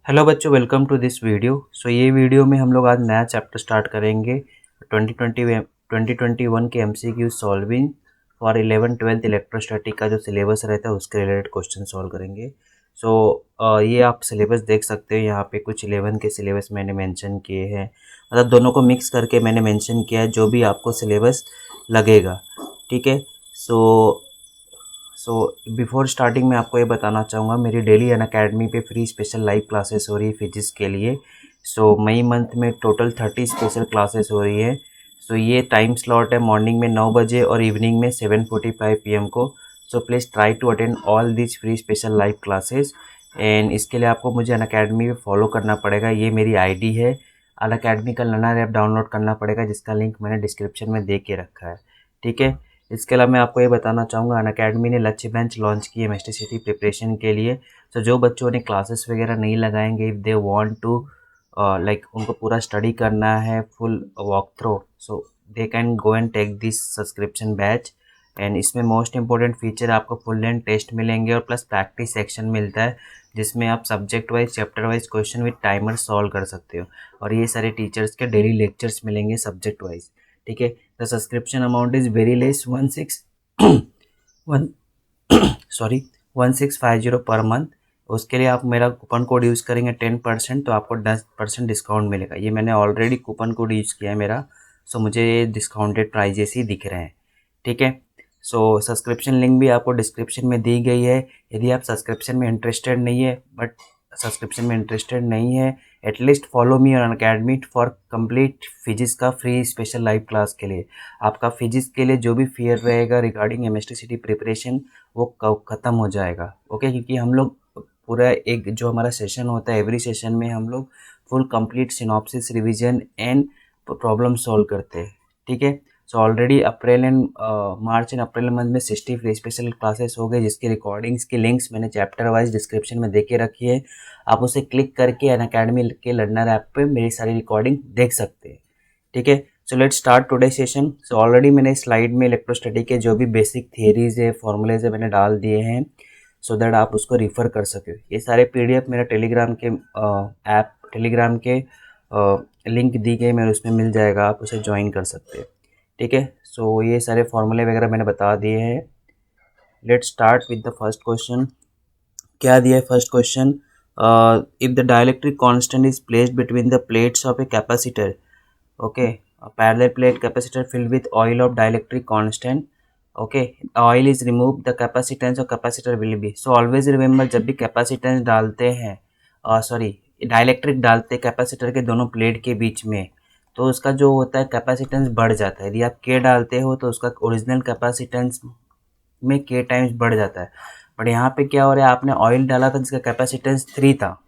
Hello बच्चों, welcome to this video. ये video में हम लोग आज नया चैप्टर स्टार्ट करेंगे 2021 के एमसीक्यू सॉल्विंग फॉर 11-12 इलेक्ट्रोस्टैटिक का जो सिलेबस रहता है उसके रिलेटेड क्वेश्चन सॉल्व करेंगे। ये आप सिलेबस देख सकते हो, यहाँ पे कुछ 11 के सिलेबस मैंने मेंशन किए हैं, मतलब दोनों को मिक्स करके मैंने मेंशन किया है जो भी आपको सिलेबस लगेगा। ठीक है। सो सो बिफोर स्टार्टिंग मैं आपको ये बताना चाहूँगा, मेरी डेली अनअकैडमी पे फ्री स्पेशल लाइव क्लासेस हो रही है फिजिक्स के लिए। मई मंथ में टोटल 30 स्पेशल क्लासेस हो रही है। ये टाइम स्लॉट है मॉर्निंग में 9 बजे और इवनिंग में 7:45 PM को। Please try to attend all this free special live classes. एंड इसके लिए आपको मुझे अनअकैडमी पे फॉलो करना पड़ेगा। ये मेरी आईडी है। अनअकैडमी का लर्नर ऐप डाउनलोड करना पड़ेगा, जिसका लिंक मैंने डिस्क्रिप्शन में दे के रखा है। ठीक है। इसके अलावा मैं आपको ये बताना चाहूँगा, अनअकैडमी ने लक्ष्य बेंच लॉन्च की है एमएसटीसीटी प्रिपरेशन के लिए। जो बच्चों ने क्लासेस वगैरह नहीं लगाएंगे, if they want to like उनको पूरा स्टडी करना है full walk through, they can go and take this subscription batch. And इसमें मोस्ट इंपॉर्टेंट फीचर आपको फुल लेंथ टेस्ट मिलेंगे और प्लस प्रैक्टिस सेक्शन मिलता है, जिसमें आप subject wise chapter wise question with timer solve कर सकते हो। और ये सारे टीचर्स के डेली लेक्चर्स मिलेंगे सब्जेक्ट वाइज। ठीक है। The subscription amount is very less, 1650 per month. उसके लिए आप मेरा कूपन कोड यूज़ करेंगे 10%, तो आपको 10% डिस्काउंट मिलेगा। ये मैंने ऑलरेडी कूपन कोड यूज़ किया है मेरा, मुझे ये डिस्काउंटेड प्राइजेस ही दिख रहे हैं। ठीक है। सब्सक्रिप्शन लिंक भी आपको डिस्क्रिप्शन में दी गई है। यदि आप सब्सक्रिप्शन में इंटरेस्टेड नहीं है, at least follow me on Unacademy for complete physics का फ्री स्पेशल लाइव क्लास के लिए। आपका फिजिक्स के लिए जो भी फियर रहेगा रिगार्डिंग एमएसटीसीटी प्रिपरेशन, वो ख़त्म हो जाएगा। ओके, क्योंकि हम लोग पूरा एक जो हमारा सेशन होता है, एवरी सेशन में हम लोग full complete synopsis, revision and problem solve करते हैं। ठीक है। Already April and March and April month में 60 फ्री स्पेशल क्लासेस हो गए, जिसकी रिकॉर्डिंग्स की लिंक्स मैंने चैप्टर वाइज डिस्क्रिप्शन में दे के रखी है। आप उसे क्लिक करके अनअकैडमी के लर्नर ऐप पे मेरी सारी रिकॉर्डिंग देख सकते हैं। ठीक है। Let's start today session. Already मैंने स्लाइड में इलेक्ट्रोस्टैटिक के जो भी बेसिक थियरीज है, फॉर्मूलेज है, मैंने डाल दिए हैं, दैट आप उसको रिफ़र कर सके। ये सारे पीडीएफ मेरा टेलीग्राम के लिंक दी गई, मेरे उसमें मिल जाएगा, आप उसे ज्वाइन कर सकते हैं। ठीक है। ये सारे फॉर्मूले वगैरह मैंने बता दिए हैं। Let's start with the first question. क्या दिया है first question? If the dielectric constant is placed between the plates of a capacitor, okay, parallel plate capacitor filled with oil of dielectric constant, okay, oil is remove the capacitance और capacitor will be. Always remember, जब भी capacitance डालते हैं, dielectric डालते हैं capacitor के दोनों plate के बीच में, तो उसका जो होता है कैपेसिटेंस बढ़ जाता है। यदि आप के डालते हो तो उसका ओरिजिनल कैपेसिटेंस में के टाइम्स बढ़ जाता है। बट यहाँ पे क्या हो रहा है, आपने ऑयल डाला था जिसका कैपेसिटेंस 3 था,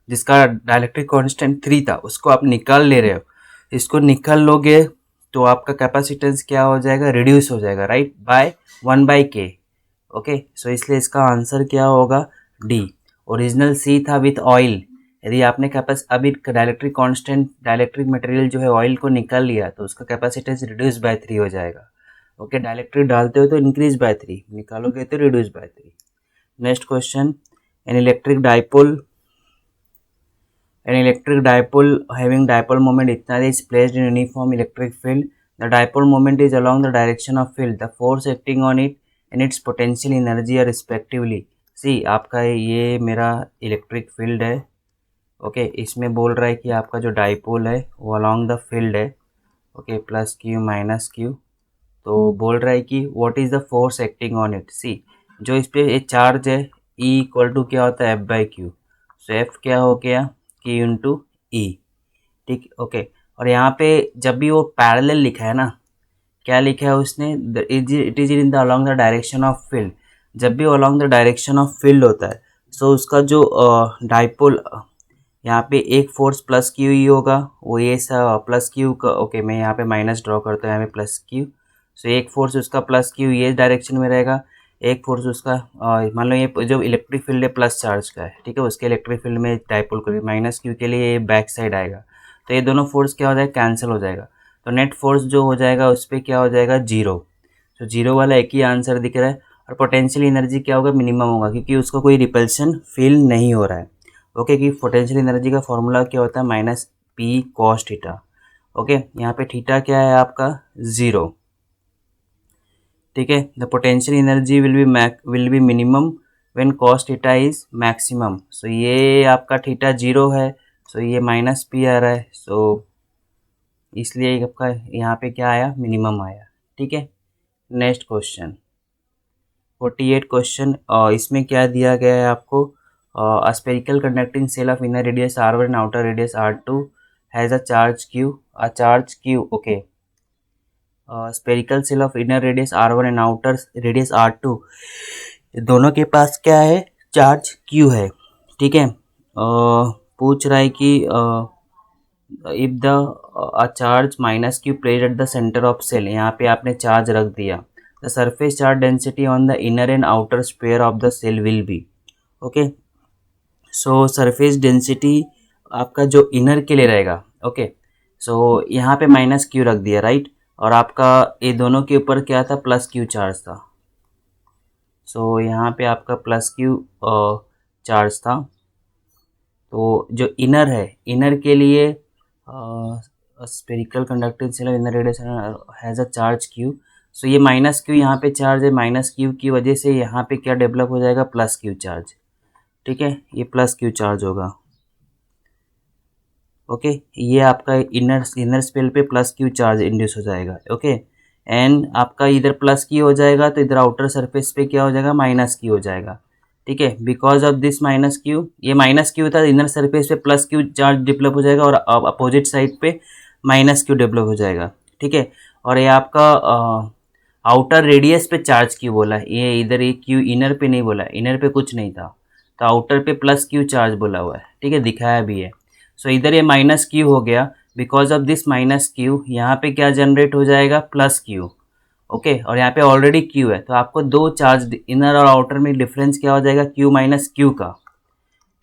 जिसका डाइलेक्ट्रिक कांस्टेंट 3 था, उसको आप निकाल ले रहे हो। इसको निकाल लोगे तो आपका कैपेसिटेंस क्या हो जाएगा, रिड्यूस हो जाएगा, राइट, बाय 1/k। ओके, इसलिए इसका आंसर क्या होगा, डी। ओरिजिनल सी था विथ ऑयल। यदि आपने अभी डाइलेक्ट्रिक मटेरियल जो है ऑयल को निकाल लिया, तो उसका कैपेसिटेंस रिड्यूस बाय 3 हो जाएगा। ओके, डाइलेक्ट्रिक डालते हो तो इंक्रीज बाय 3, निकालोगे तो reduce by 3। Next question, an electric dipole having dipole moment इतना is placed in uniform electric field. The dipole moment is along the direction of field. The force acting on it and its potential energy are respectively. See, आपका ये मेरा electric field है। Okay, इसमें बोल रहा है कि आपका जो डाइपोल है वो अलॉन्ग द फील्ड है। Okay, plus q minus q. तो बोल रहा है कि what is the force acting on it. See, जो इस पे एक चार्ज है, ई इक्वल टू क्या होता है, F/Q। एफ क्या हो गया, Q इंटू ई। ठीक, ओके। और यहाँ पे जब भी वो पैरेलल लिखा है ना, क्या लिखा है उसने, it is in the along the direction of field. जब भी along the direction of field होता है, उसका जो डाइपोल, यहाँ पे एक फोर्स प्लस क्यू ही होगा, वो ये सा प्लस क्यू का, ओके, मैं यहाँ पे माइनस ड्रॉ करता हूँ, यहाँ पे प्लस क्यू। एक फोर्स उसका प्लस क्यू ये डायरेक्शन में रहेगा, एक फोर्स उसका, मान लो ये जो इलेक्ट्रिक फील्ड है प्लस चार्ज का है, ठीक है, उसके इलेक्ट्रिक फील्ड में डाइपोल करेंगे, माइनस क्यू के लिए ये बैक साइड आएगा, तो ये दोनों फोर्स क्या हो जाएगा, कैंसिल हो जाएगा। तो नेट फोर्स जो हो जाएगा उस पर क्या हो जाएगा, 0। तो 0 वाला एक ही आंसर दिख रहा है। और पोटेंशियल एनर्जी क्या होगा, मिनिमम होगा, क्योंकि उसका कोई रिपल्शन फील नहीं हो रहा है। ओके, कि पोटेंशियल एनर्जी का फॉर्मूला क्या होता है, minus p cos theta. Okay, यहाँ पे थीटा क्या है आपका 0। ठीक है, the potential energy will be minimum when cos theta is maximum. So ये आपका थीटा 0 है, सो ये माइनस पी आ रहा है, सो इसलिए आपका यहाँ पे क्या आया, मिनिमम आया। ठीक है, नेक्स्ट क्वेश्चन 48 क्वेश्चन। इसमें क्या दिया गया है आपको, spherical conducting shell of inner radius r1 and outer radius r2 has a charge q, okay. Spherical cell of inner radius r1 and outer radius r2, दोनों के पास क्या है, चार्ज q है। ठीक है, पूछ रहा है कि if the charge minus q placed at the centre of shell, यहाँ पे आपने चार्ज रख दिया, the surface charge density on the inner and outer square of the shell will be. Okay, so surface density आपका जो inner के लिए रहेगा। ओके, सो यहाँ पे माइनस क्यू रख दिया, राइट, और आपका ये दोनों के ऊपर क्या था, प्लस क्यू चार्ज था। सो यहाँ पे आपका प्लस क्यू चार्ज था। तो जो इनर है, इनर के लिए spherical conducting shell inner radius has a charge q. So ये माइनस क्यू यहाँ पे चार्ज है, माइनस क्यू की वजह से यहाँ पे क्या डेवलप हो जाएगा, प्लस क्यू चार्ज। ठीक है, ये प्लस क्यू चार्ज होगा। ओके, ये आपका इनर स्पेल पे प्लस क्यू चार्ज इंड्यूस हो जाएगा। ओके, एंड आपका इधर प्लस क्यू हो जाएगा तो इधर आउटर सरफेस पे क्या हो जाएगा, माइनस क्यू हो जाएगा। ठीक है, because of this minus Q, ये माइनस क्यू था, इनर सरफेस पे प्लस क्यू चार्ज डेवलप हो जाएगा और अपोजिट साइड पे माइनस क्यू डेवलप हो जाएगा। ठीक है, और ये आपका आउटर रेडियस पे चार्ज क्यू बोला है, ये इधर एक क्यू इनर पे नहीं बोला, इनर पे कुछ नहीं था, तो आउटर पे प्लस क्यू चार्ज बोला हुआ है। ठीक है, दिखाया भी है। सो इधर ये माइनस क्यू हो गया, because of this minus Q यहाँ पे क्या जनरेट हो जाएगा, प्लस क्यू। ओके, और यहाँ पे ऑलरेडी क्यू है, तो आपको दो चार्ज इनर और आउटर में डिफरेंस क्या हो जाएगा, क्यू माइनस क्यू का।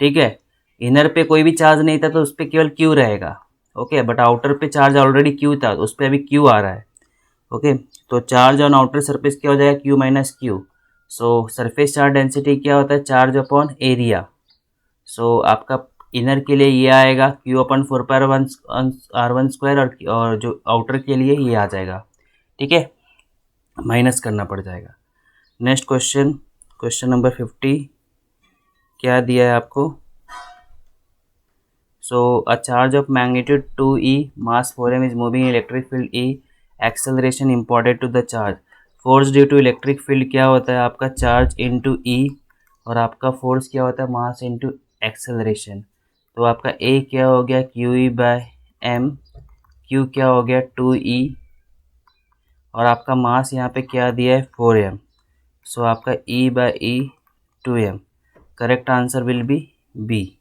ठीक है, इनर पे कोई भी चार्ज नहीं था तो उस पर केवल क्यू रहेगा। ओके, बट आउटर पे चार्ज ऑलरेडी क्यू था, तो उस पर अभी क्यू आ रहा है। ओके, तो चार्ज ऑन आउटर सरफेस क्या हो जाएगा, क्यू माइनस क्यू। सो सरफेस चार्ज डेंसिटी क्या होता है, चार्ज अपॉन एरिया। सो आपका इनर के लिए ये आएगा क्यू अपन 4πr1 और जो आउटर के लिए ये आ जाएगा। ठीक है, माइनस करना पड़ जाएगा। नेक्स्ट क्वेश्चन, क्वेश्चन नंबर 50 क्या दिया है आपको। So a charge of magnitude 2e, mass 4m is moving electric field E, acceleration imported to the charge, force due to electric field क्या होता है आपका, चार्ज इनटू E, और आपका फोर्स क्या होता है, मास इनटू एक्सेलरेशन। तो आपका ए क्या हो गया, q e by m, q क्या हो गया 2e, और आपका मास यहाँ पे क्या दिया है 4m। सो आपका E by e 2m, correct answer will be B.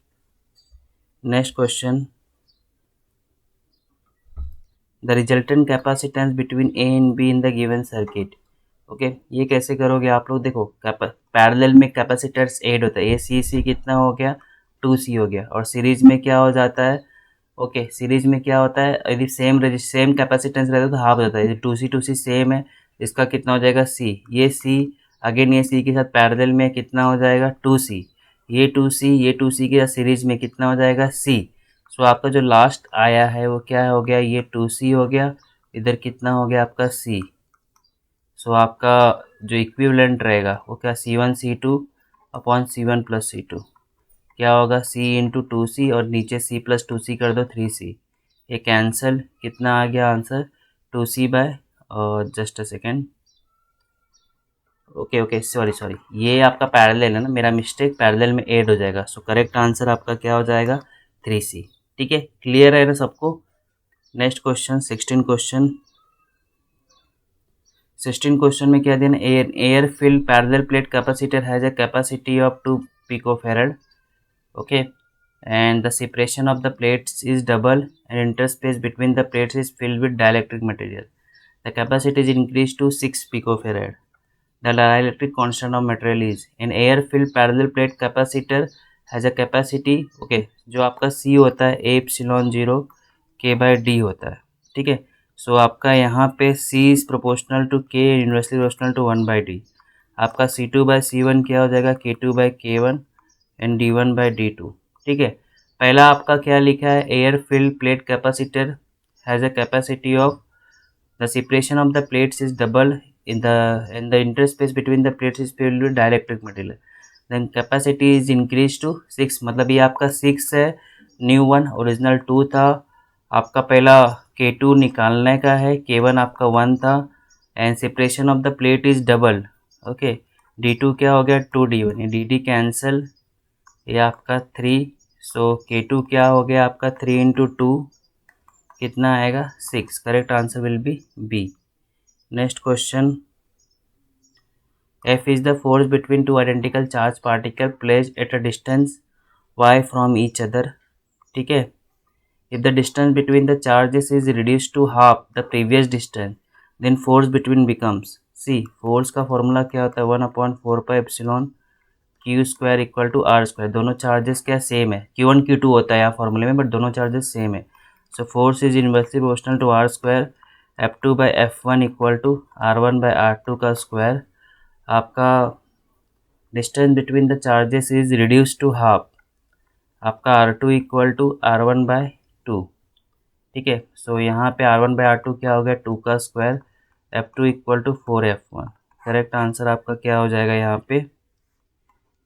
Next question, the resultant capacitance between A and B in the given circuit. Okay, ये कैसे करोगे आप लोग, देखो पैरेलल में कैपेसिटर्स ऐड होता है, ए सी कितना हो गया 2c हो गया, और सीरीज में क्या हो जाता है, ओके, सीरीज में क्या होता है, यदि सेम कैपेसिटेंस रहता है तो हाफ हो जाता है, यदि 2c सेम है, इसका कितना हो जाएगा c, ये c अगेन ये c के साथ पैरेलल में कितना हो जाएगा 2c, ये 2c के साथ सीरीज में कितना हो जाएगा c। सो आपका जो लास्ट आया है वो क्या हो गया, ये 2c हो गया, इधर कितना हो गया आपका c। सो आपका जो इक्विवेलेंट रहेगा वो क्या, C1 C2 upon C1 plus C2 क्या होगा, c इंटू 2c, और नीचे c प्लस 2c कर दो 3c, ये कैंसल, कितना आ गया answer 2c by, just a second, okay sorry, ये आपका पैरेलल है ना, मेरा मिस्टेक, पैरेलल में ऐड हो जाएगा। सो करेक्ट आंसर आपका क्या हो जाएगा 3c। ठीक है, क्लियर है ना सबको। नेक्स्ट क्वेश्चन 16 क्वेश्चन में क्या देना, air filled parallel plate capacitor has a capacity of 2 picofarad. Okay, and the separation of the plates is double and interspace between the plates is filled with dielectric material. The capacity is increased to 6 picofarad. The dielectric constant of material is, an air filled parallel plate capacitor has a capacity, okay, जो आपका C होता है A epsilon 0 K by D होता है। ठीक है, सो आपका यहाँ पे C is proportional to K, inversely proportional to 1 by D। आपका C2 by C1 क्या हो जाएगा, K2 by K1 and D1 by D2। ठीक है, पहला आपका क्या लिखा है, air filled plate capacitor has a capacity of the separation of the plates is double in the interface between the plates is filled with dielectric material, then capacity is increased to 6, मतलब ये आपका 6 है, new one, original 2 था। आपका पहला K2 निकालने का है, K1 आपका 1 था, and separation of the plate is double. Okay, D2 क्या हो गया 2D1, ये DD कैंसल, ये आपका 3, सो K2 क्या हो गया आपका 3 इंटू 2 कितना आएगा 6, correct answer will be B. Next question, F is the force between two identical charged particles placed at a distance y from each other, ठीक है। If the distance between the charges is reduced to half the previous distance, then force between becomes, see force का formula क्या होता है 1/4 epsilon q square equal to r square, दोनों charges क्या same है, Q1 Q2 होता है यहाँ फॉर्मूले में, बट दोनों चार्जेस सेम है। So force is inversely proportional to r square, F2/F1 equal to R1/R2 का स्क्वायर। आपका distance between the charges is reduce to half, आपका R2 इक्वल टू R1/2, ठीक है। सो यहाँ पे R1/R2 क्या हो गया 2 का square, F2 equal to 4F1, correct answer आपका क्या हो जाएगा यहाँ पे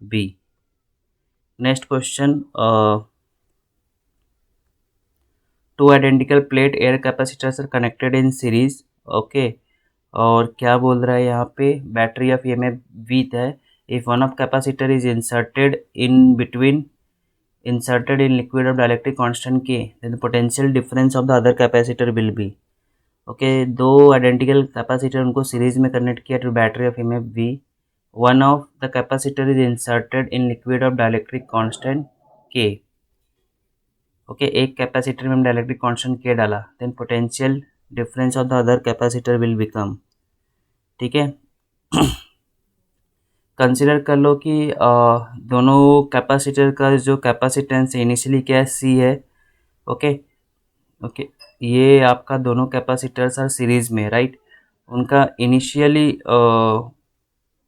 B. Next question, two identical plate air capacitors are connected in series, okay, और क्या बोल रहा है यहाँ पे बैटरी ऑफ EMF वीथ है, if one of capacitor is inserted in liquid of dielectric constant K, then the potential difference of the other capacitor will be, okay, दो identical capacitor उनको सीरीज में कनेक्ट किया to battery of EMF V, one of the capacitor is inserted in liquid of dielectric constant K, okay, एक capacitor में हम dielectric constant K डाला, then potential difference of the other capacitor will become, ठीक है। Consider कर लो कि दोनों capacitor का जो कैपेसिटेंस इनिशियली क्या है C है, ओके ओके, ये आपका दोनों कैपेसिटर्स आर सीरीज में, राइट, उनका इनिशियली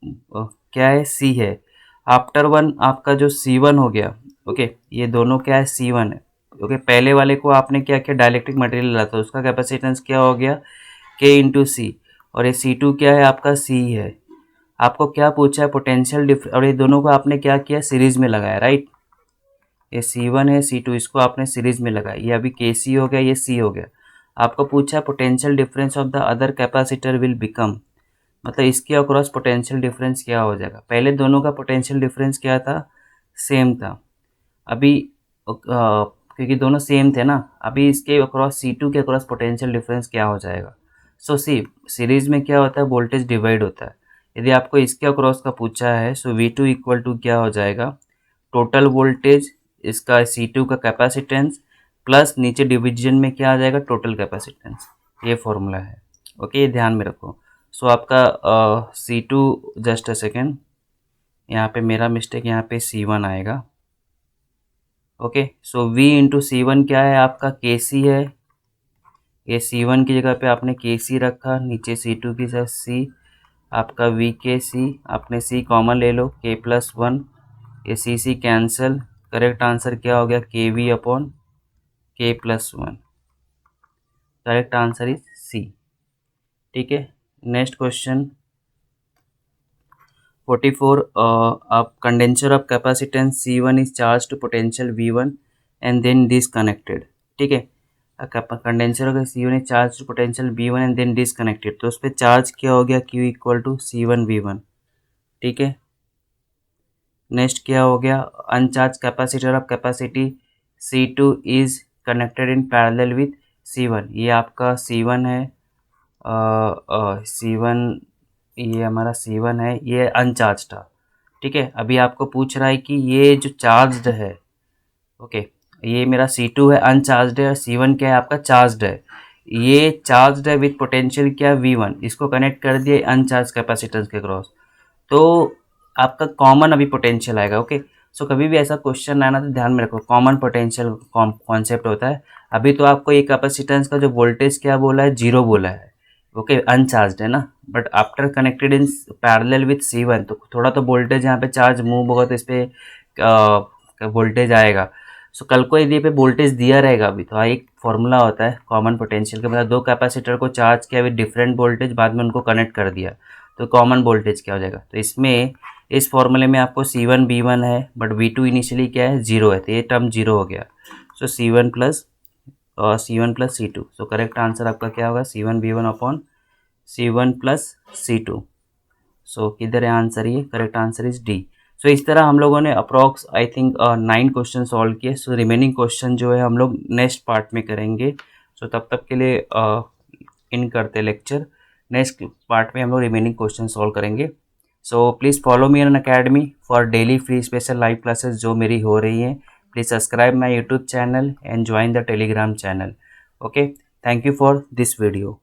क्या है C है, आफ्टर वन आपका जो C1 हो गया, ओके, ये दोनों क्या है C1 है, ओके, पहले वाले को आपने क्या किया डायलेक्ट्रिक मटेरियल डाला था, उसका कैपेसिटेंस क्या हो गया K इंटू C, और ये C2 क्या है आपका C है। आपको क्या पूछा है पोटेंशियल डिफरेंस, और ये दोनों को आपने क्या किया सीरीज में लगाया, राइट, ये C1 है C2 इसको आपने सीरीज में लगाया, ये अभी KC हो गया, ये C हो गया। आपको पूछा potential difference of the other capacitor will become, मतलब इसके अक्रॉस पोटेंशियल डिफरेंस क्या हो जाएगा, पहले दोनों का पोटेंशियल डिफरेंस क्या था सेम था, अभी क्योंकि दोनों सेम थे ना, अभी इसके अक्रॉस C2 के अक्रॉस पोटेंशियल डिफरेंस क्या हो जाएगा। सो सीरीज में क्या होता है वोल्टेज डिवाइड होता है, यदि आपको इसके अक्रॉस का पूछा है सो V2 इक्वल टू क्या हो जाएगा टोटल वोल्टेज, इसका C2 का कैपेसिटेंस प्लस नीचे डिवीजन में क्या आ जाएगा टोटल कैपेसिटेंस, ये फॉर्मूला है, ओके, ये ध्यान में रखो। सो आपका C2, जस्ट अ सेकेंड, यहाँ पे मेरा मिस्टेक, यहाँ पे C1 आएगा, ओके। सो V इंटू C1 क्या है आपका KC है, ये C1 की जगह पे आपने KC रखा, नीचे C2 की जगह C, आपका VKC, आपने C कॉमन ले लो K+1, ये C कैंसल, करेक्ट आंसर क्या हो गया KV upon K+1, correct answer is C, ठीक है। नेक्स्ट क्वेश्चन 44, आप condenser of capacitance C1 is charge to potential V1 and then disconnected, ठीक है, कंडेंसर का C1 is charge to potential V1 and then disconnected, तो उस पर charge क्या हो गया Q equal to C1 V1, ठीक है। नेक्स्ट क्या हो गया अनचार्ज capacitor of capacity C2 is connected in parallel with C1, ये आपका C1 है, C1, ये हमारा C1 है, ये अनचार्ज था, ठीक है। अभी आपको पूछ रहा है कि ये जो चार्ज्ड है, ओके, ये मेरा C2 है अनचार्ज्ड है और C1 क्या है आपका चार्ज्ड है, ये चार्ज्ड है विथ पोटेंशियल क्या V1, इसको कनेक्ट कर दिए अनचार्ज कैपेसिटेंस के क्रॉस, तो आपका कॉमन अभी पोटेंशियल आएगा, ओके। सो कभी भी ऐसा क्वेश्चन आना तो ध्यान में रखो कॉमन पोटेंशियल कॉन्सेप्ट होता है। अभी तो आपको ये कैपेसिटेंस का जो वोल्टेज क्या बोला है 0 बोला है, ओके, अनचार्ज्ड है ना, but after connected in parallel with C1 तो थोड़ा तो वोल्टेज यहाँ पे चार्ज मूव होगा, तो इस पर वोल्टेज आएगा। सो कल को यदि पे वोल्टेज दिया रहेगा अभी, तो एक फॉर्मूला होता है कॉमन पोटेंशियल के, मतलब दो कैपेसिटर को चार्ज किया विद डिफरेंट वोल्टेज, बाद में उनको कनेक्ट कर दिया तो कॉमन वोल्टेज क्या हो जाएगा। तो इसमें इस फॉर्मूले में आपको C1 B1 है, बट V2 इनिशियली क्या है, 0 है, तो ये टर्म 0 हो गया। सो C1 plus C2। So correct answer आपका क्या होगा, C1 B1 upon C1 plus C2। सो किधर है आंसर, ये correct answer is D. So इस तरह हम लोगों ने approx I think 9 question solve किए। सो रिमेनिंग क्वेश्चन जो है हम लोग नेक्स्ट पार्ट में करेंगे। सो तब तक के लिए इन करते लेक्चर, नेक्स्ट पार्ट में हम लोग रिमेनिंग क्वेश्चन सॉल्व करेंगे। So please follow me in academy for daily free special live classes जो मेरी हो रही हैं। Please subscribe my YouTube channel and join the Telegram channel. Okay, thank you for this video.